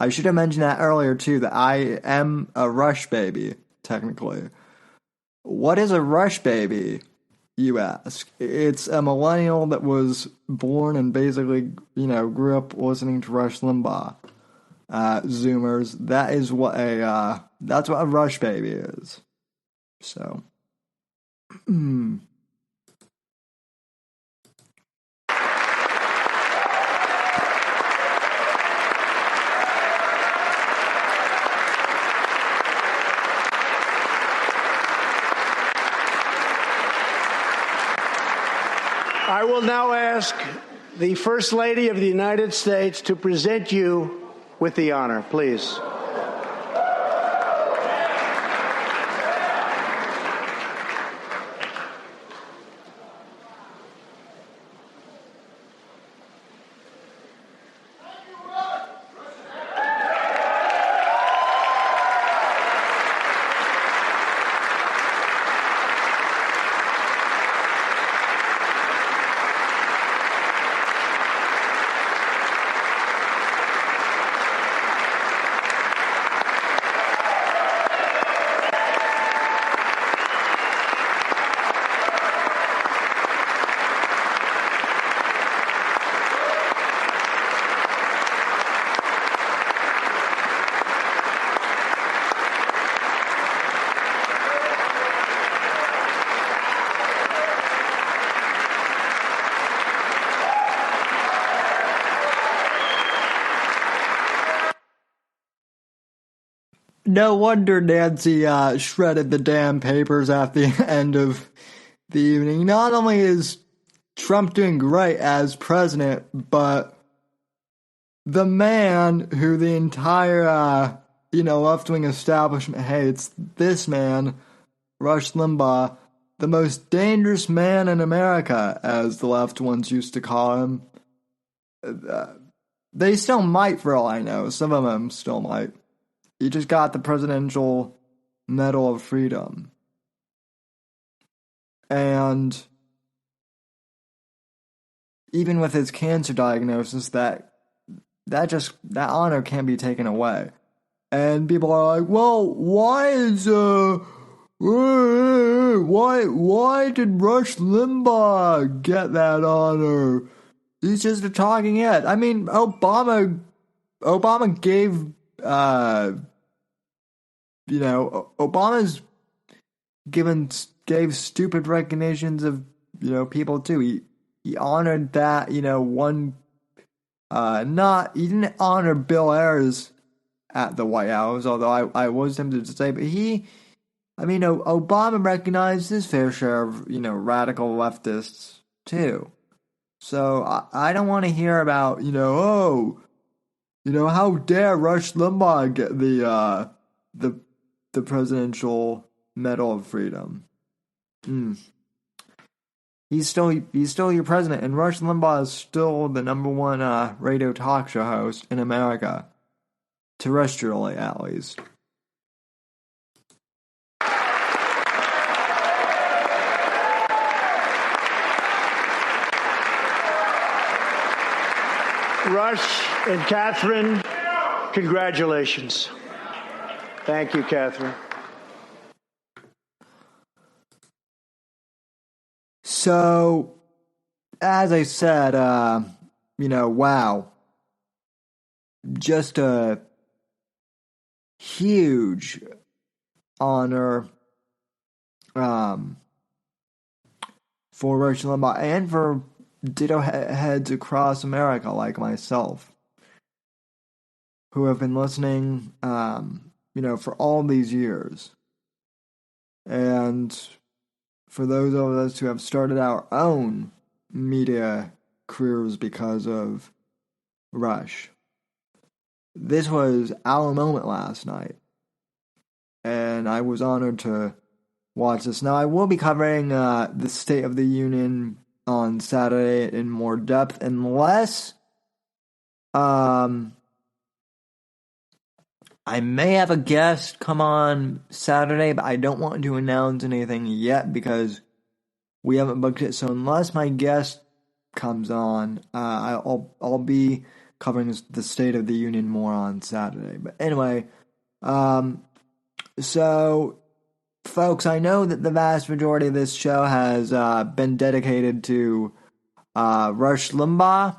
I should have mentioned that earlier, too, that I am a Rush baby, technically. What is a Rush baby, you ask? It's a millennial that was born and basically, grew up listening to Rush Limbaugh. Zoomers, that's what a Rush baby is. So, I will now ask the First Lady of the United States to present you with the honor, please. No wonder Nancy shredded the damn papers at the end of the evening. Not only is Trump doing great as president, but the man who the entire, left-wing establishment hates, this man, Rush Limbaugh, the most dangerous man in America, as the left ones used to call him. They still might, for all I know. Some of them still might. He just got the Presidential Medal of Freedom. And even with his cancer diagnosis, that honor can't be taken away. And people are like, well, why did Rush Limbaugh get that honor? He's just a talking head. I mean, Obama gave Obama's gave stupid recognitions of, people too. He honored that, he didn't honor Bill Ayers at the White House, although I was tempted to say, but he I mean, Obama recognized his fair share of, radical leftists, too. So I don't want to hear about, how dare Rush Limbaugh get the Presidential Medal of Freedom. He's still your president, and Rush Limbaugh is still the number one radio talk show host in America, terrestrially at least. Rush and Catherine, congratulations. Thank you, Catherine. So, as I said, wow. Just a huge honor for Rush Limbaugh and for ditto heads across America like myself who have been listening, for all these years. And for those of us who have started our own media careers because of Rush. This was our moment last night. And I was honored to watch this. Now, I will be covering the State of the Union on Saturday in more depth, unless I may have a guest come on Saturday, but I don't want to announce anything yet because we haven't booked it. So unless my guest comes on, I'll be covering the State of the Union more on Saturday. But anyway, so folks, I know that the vast majority of this show has been dedicated to Rush Limbaugh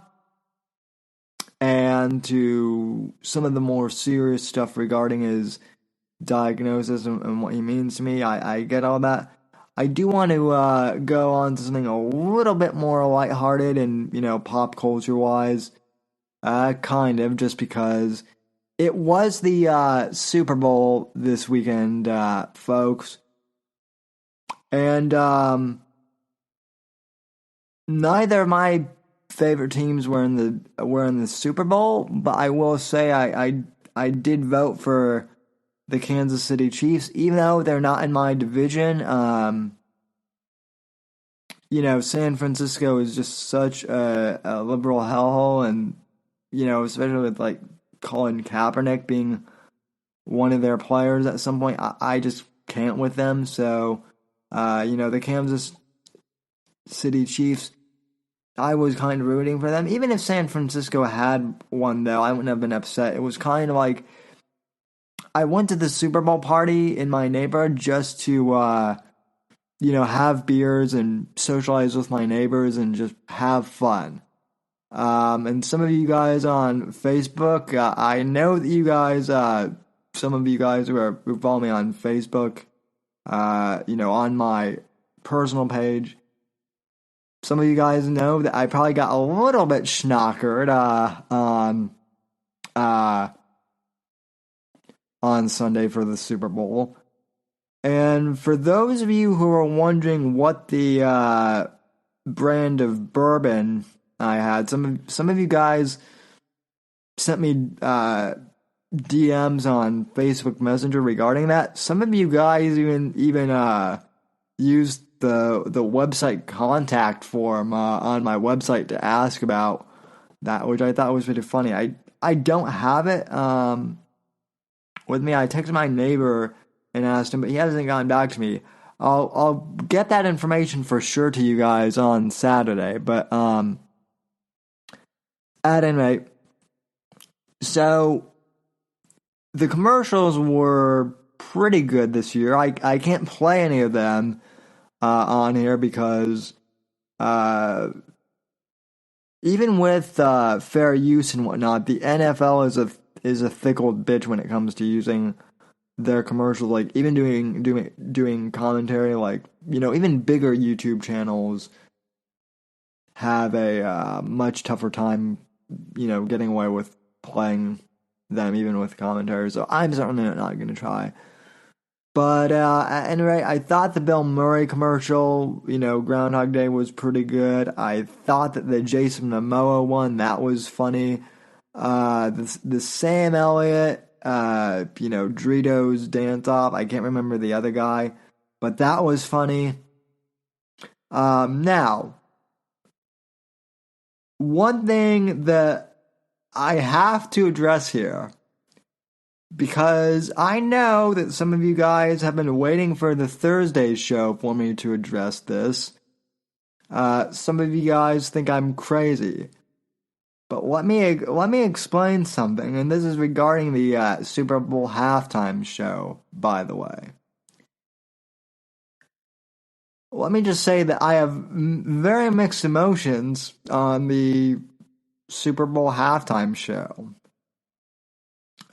and to some of the more serious stuff regarding his diagnosis and what he means to me. I get all that. I do want to go on to something a little bit more lighthearted and, pop culture-wise, kind of, just because it was the Super Bowl this weekend, folks. And neither of my favorite teams were in the Super Bowl, but I will say I did vote for the Kansas City Chiefs, even though they're not in my division. San Francisco is just such a liberal hellhole, and especially with like Colin Kaepernick being one of their players at some point, I just can't with them. So, the Kansas City Chiefs, I was kind of rooting for them. Even if San Francisco had won, though, I wouldn't have been upset. It was kind of like I went to the Super Bowl party in my neighborhood just to, have beers and socialize with my neighbors and just have fun. And some of you guys on Facebook, I know that you guys, some of you guys who follow me on Facebook, on my personal page, some of you guys know that I probably got a little bit schnockered on Sunday for the Super Bowl. And for those of you who are wondering what the brand of bourbon I had, some of you guys sent me DMs on Facebook Messenger regarding that. Some of you guys even used the website contact form on my website to ask about that, which I thought was really funny. I don't have it with me. I texted my neighbor and asked him, but he hasn't gotten back to me. I'll get that information for sure to you guys on Saturday. But at any rate, so the commercials were pretty good this year. I can't play any of them on here because even with fair use and whatnot, the NFL is a thick old bitch when it comes to using their commercials. Like even doing commentary, like even bigger YouTube channels have a much tougher time getting away with playing them even with commentary. So I'm certainly not going to try. But at any rate, I thought the Bill Murray commercial, Groundhog Day was pretty good. I thought that the Jason Momoa one, that was funny. The Sam Elliott, Doritos dance off. I can't remember the other guy, but that was funny. Now, one thing that I have to address here, because I know that some of you guys have been waiting for the Thursday show for me to address this. Some of you guys think I'm crazy. But let me explain something, and this is regarding the Super Bowl halftime show, by the way. Let me just say that I have very mixed emotions on the Super Bowl halftime show.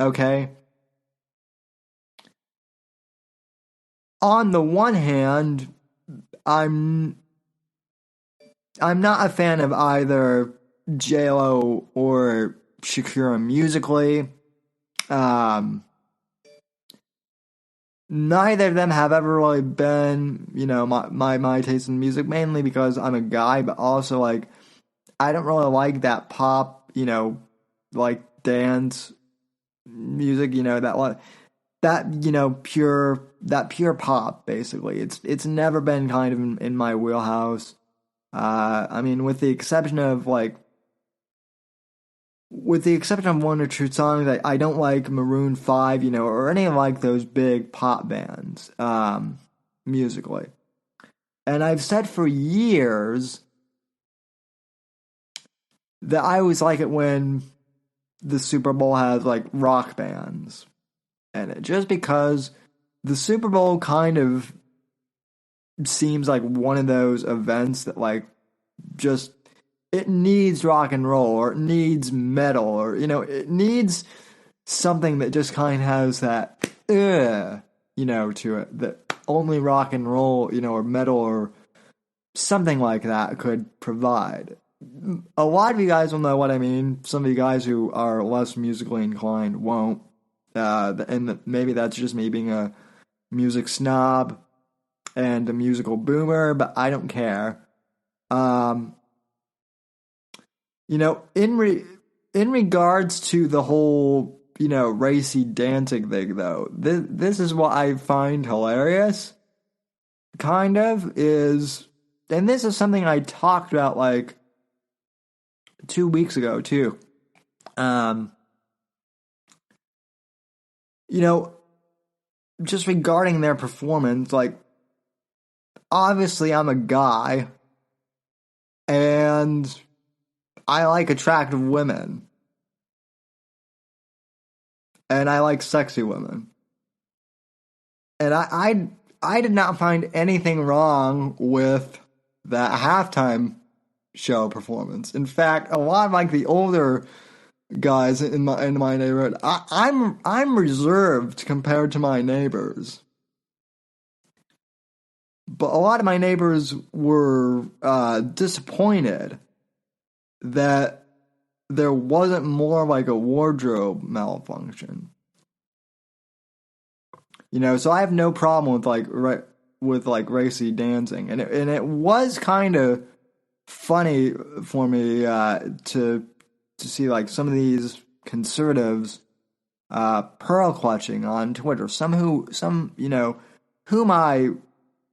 Okay? On the one hand, I'm not a fan of either J-Lo or Shakira musically. Neither of them have ever really been, my taste in music, mainly because I'm a guy, but also, I don't really like that pop, dance music, that pure pop, basically. It's never been kind of in my wheelhouse. With the exception of one or two songs, I don't like Maroon 5, or any of those big pop bands, musically. And I've said for years that I always like it when the Super Bowl has rock bands. And just because the Super Bowl kind of seems like one of those events that just it needs rock and roll, or it needs metal, or it needs something that just kind of has that to it, that only rock and roll, or metal or something like that could provide. A lot of you guys will know what I mean. Some of you guys who are less musically inclined won't. And maybe that's just me being a music snob and a musical boomer, but I don't care. In regards to the whole, racy dancing thing, though, this is what I find hilarious, kind of, is, and this is something I talked about, 2 weeks ago, too. Just regarding their performance, obviously I'm a guy, and I like attractive women. And I like sexy women. And I did not find anything wrong with that halftime show performance. In fact, a lot of the older guys in my neighborhood, I'm reserved compared to my neighbors. But a lot of my neighbors were disappointed that there wasn't more a wardrobe malfunction. So I have no problem with racy dancing, and it was kind of funny for me to see some of these conservatives pearl clutching on Twitter. Some whom I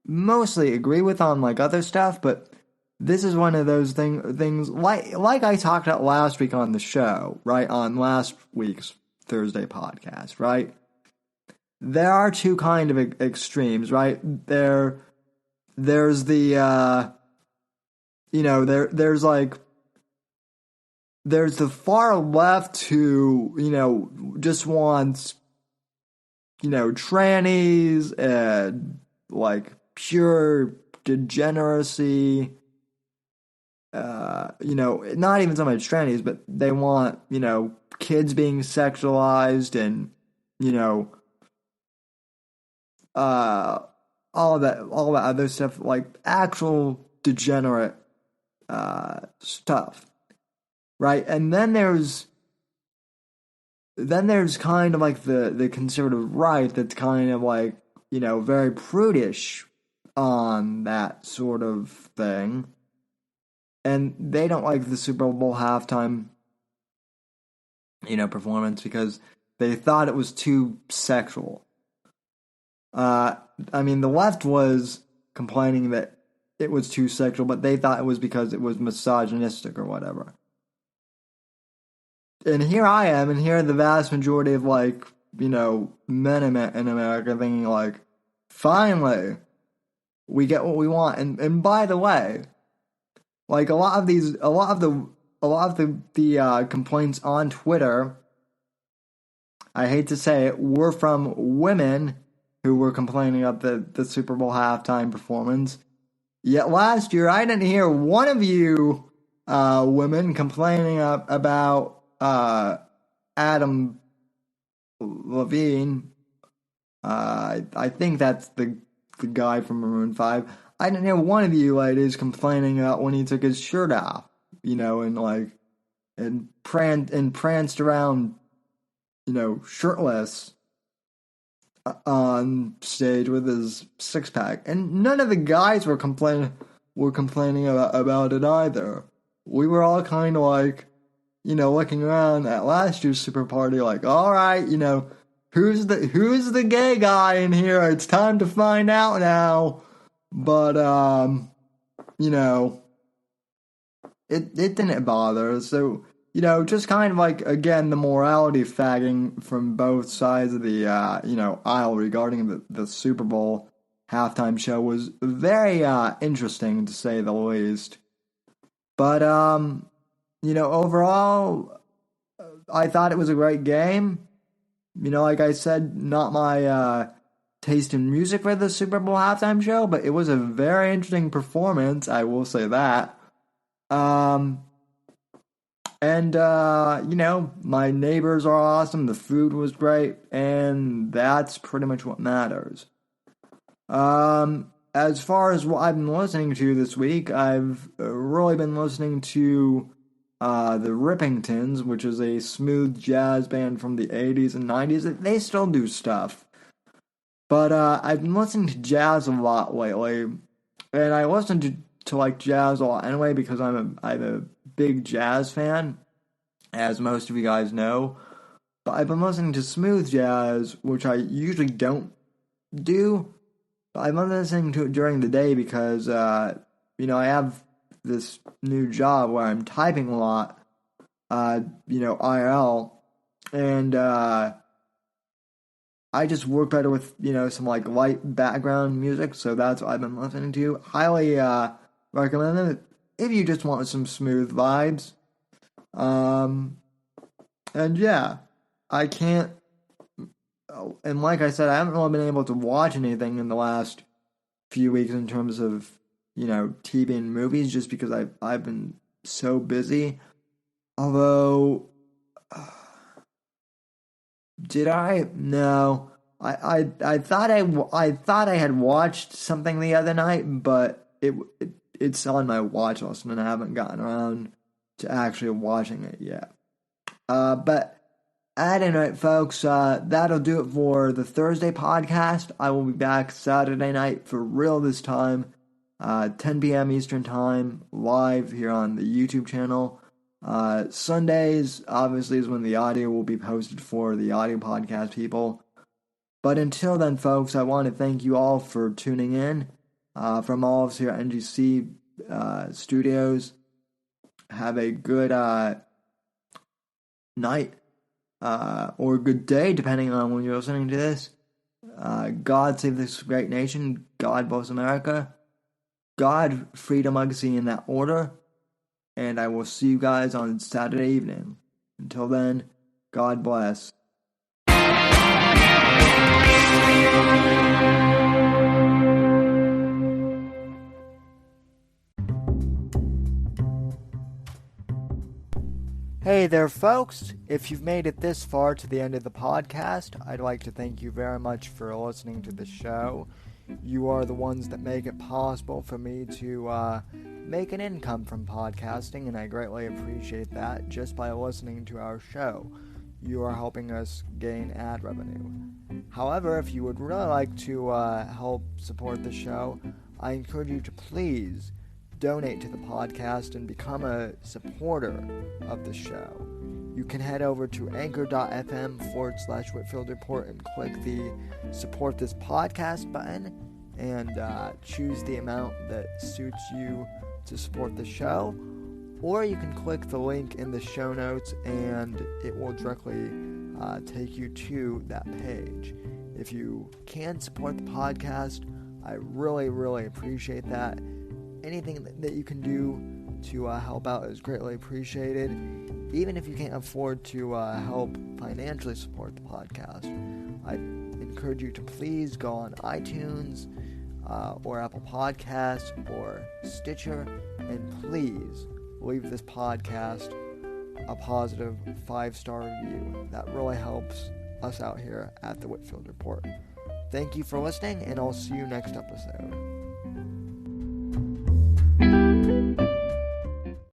mostly agree with on other stuff, but this is one of those things like I talked about last week on the show, right? On last week's Thursday podcast, right? There are two kind of extremes, right? There's the there's the far left who just wants trannies and pure degeneracy. Not even so much trannies, but they want, kids being sexualized and, all that other stuff, actual degenerate, stuff. Right. And then there's kind of the conservative right that's kind of very prudish on that sort of thing. And they don't like the Super Bowl halftime, performance because they thought it was too sexual. The left was complaining that it was too sexual, but they thought it was because it was misogynistic or whatever. And here I am, and here are the vast majority of, men in America thinking, finally, we get what we want. And by the way, a lot of the complaints on Twitter, I hate to say it, were from women who were complaining about the Super Bowl halftime performance. Yet last year, I didn't hear one of you women complaining about Adam Levine. I think that's the guy from Maroon 5. I didn't hear one of you ladies complaining about when he took his shirt off, and pranced around, shirtless on stage with his six-pack. And none of the guys were complaining about it either. We were all kind of looking around at last year's Super Party all right, who's the gay guy in here? It's time to find out now. But, it didn't bother. So, just kind of again, the morality fagging from both sides of the, aisle regarding the Super Bowl halftime show was very, interesting to say the least. But, overall, I thought it was a great game. Like I said, not my, taste in music for the Super Bowl halftime show, but it was a very interesting performance, I will say that. My neighbors are awesome, the food was great, and that's pretty much what matters. As far as what I've been listening to this week, I've really been listening to the Rippingtons, which is a smooth jazz band from the 80s and 90s. They still do stuff. But I've been listening to jazz a lot lately, and I listen to jazz a lot anyway because I'm a big jazz fan, as most of you guys know. But I've been listening to smooth jazz, which I usually don't do. But I've been listening to it during the day because I have this new job where I'm typing a lot, IRL, and I just work better with, some light background music, so that's what I've been listening to. Highly recommend it if you just want some smooth vibes. And yeah, I can't, and like I said, I haven't really been able to watch anything in the last few weeks in terms of, TV and movies, just because I've been so busy. Although, did I? No. I thought I had watched something the other night, but it's on my watch list and I haven't gotten around to actually watching it yet. But at any rate, folks, that'll do it for the Thursday podcast. I will be back Saturday night for real this time, 10 p.m. Eastern Time, live here on the YouTube channel. Sundays, obviously, is when the audio will be posted for the audio podcast people. But until then, folks, I want to thank you all for tuning in. From all of us here at NGC Studios, have a good night or good day, depending on when you're listening to this. God save this great nation. God bless America. God, freedom, legacy in that order. And I will see you guys on Saturday evening. Until then, God bless. Hey there, folks. If you've made it this far to the end of the podcast, I'd like to thank you very much for listening to the show. You are the ones that make it possible for me to make an income from podcasting, and I greatly appreciate that just by listening to our show. you are helping us gain ad revenue. However, if you would really like to help support the show, I encourage you to please donate to the podcast and become a supporter of the show. You can head over to anchor.fm/Whitfield Report and click the support this podcast button and choose the amount that suits you to support the show. Or you can click the link in the show notes and it will directly take you to that page. If you can support the podcast, I really, really appreciate that. Anything that you can do to help out is greatly appreciated. Even if you can't afford to help financially support the podcast, I encourage you to please go on iTunes or Apple Podcasts or Stitcher and please leave this podcast a positive 5-star review. That really helps us out here at the Whitfield Report. Thank you for listening, and I'll see you next episode.